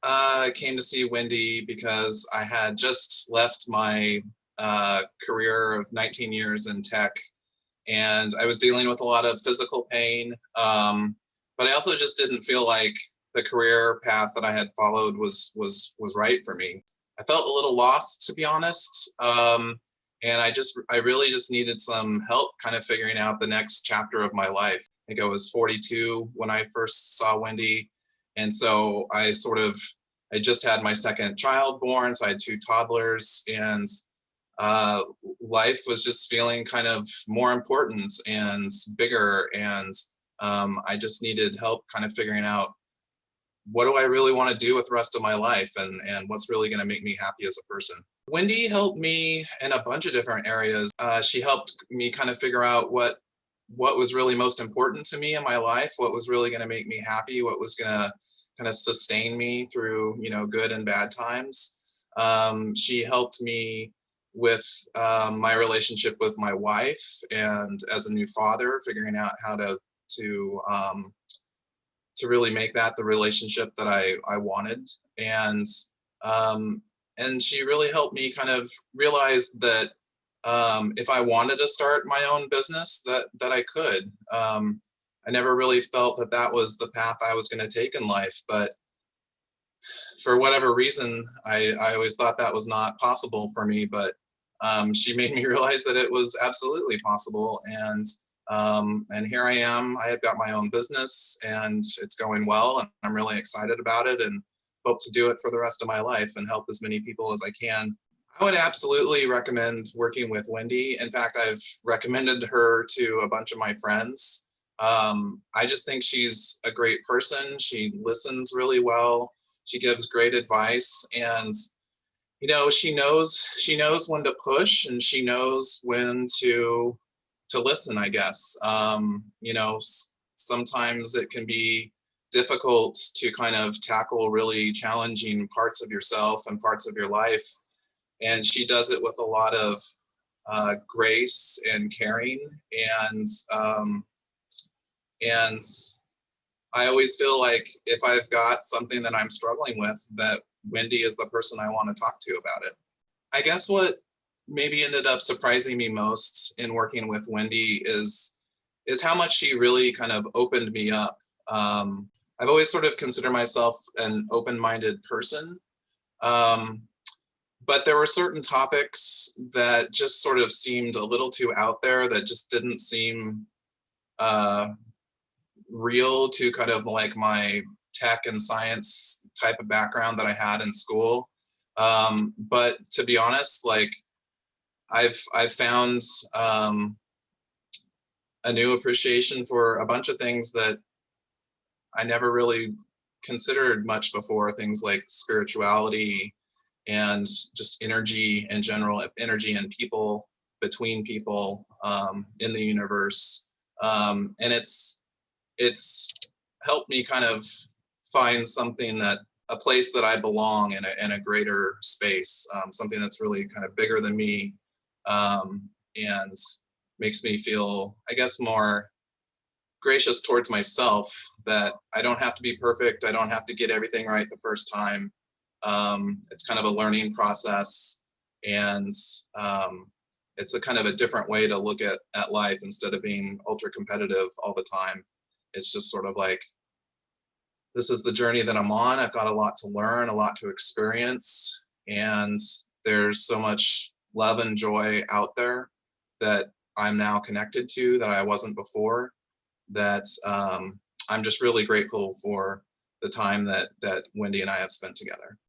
I came to see Wendy because I had just left my career of 19 years in tech, and I was dealing with a lot of physical pain. But I also just didn't feel like the career path that I had followed was right for me. I felt a little lost, to be honest, and I really just needed some help, kind of figuring out the next chapter of my life. I think I was 42 when I first saw Wendy, and so I just had my second child born, so I had two toddlers, and uh, life was just feeling kind of more important and bigger. And I just needed help kind of figuring out what do I really want to do with the rest of my life, and what's really going to make me happy as a person. Wendy helped me in a bunch of different areas. She helped me kind of figure out what was really most important to me in my life, what was really going to make me happy, what was going to kind of sustain me through, good and bad times. She helped me with my relationship with my wife, and as a new father, figuring out how to really make that the relationship that I wanted. And um, and she really helped me kind of realize that if I wanted to start my own business, that I could. I never really felt that that was the path I was going to take in life, but for whatever reason, I always thought that was not possible for me. But she made me realize that it was absolutely possible, and here I am. I have got my own business, and it's going well, and I'm really excited about it, and hope to do it for the rest of my life and help as many people as I can. I would absolutely recommend working with Wendy. In fact, I've recommended her to a bunch of my friends. I just think she's a great person. She listens really well. She gives great advice, and she knows when to push, and she knows when to listen, I guess. Sometimes it can be difficult to kind of tackle really challenging parts of yourself and parts of your life, and she does it with a lot of grace and caring, and and I always feel like if I've got something that I'm struggling with, that Wendy is the person I want to talk to about it. I guess what maybe ended up surprising me most in working with Wendy is how much she really kind of opened me up. I've always sort of considered myself an open-minded person, um, but there were certain topics that just sort of seemed a little too out there, that just didn't seem uh, real to kind of like my tech and science type of background that I had in school. But to be honest, like I've found a new appreciation for a bunch of things that I never really considered much before. Things like spirituality and just energy in general, energy in people, between people, in the universe, and it's helped me kind of find something, that a place that I belong in a greater space, something that's really kind of bigger than me, and makes me feel, I guess, more gracious towards myself, that I don't have to be perfect. I don't have to get everything right the first time. It's kind of a learning process, and it's a kind of a different way to look at life instead of being ultra competitive all the time. It's just sort of like, this is the journey that I'm on. I've got a lot to learn, a lot to experience, and there's so much love and joy out there that I'm now connected to that I wasn't before. That I'm just really grateful for the time that Wendy and I have spent together.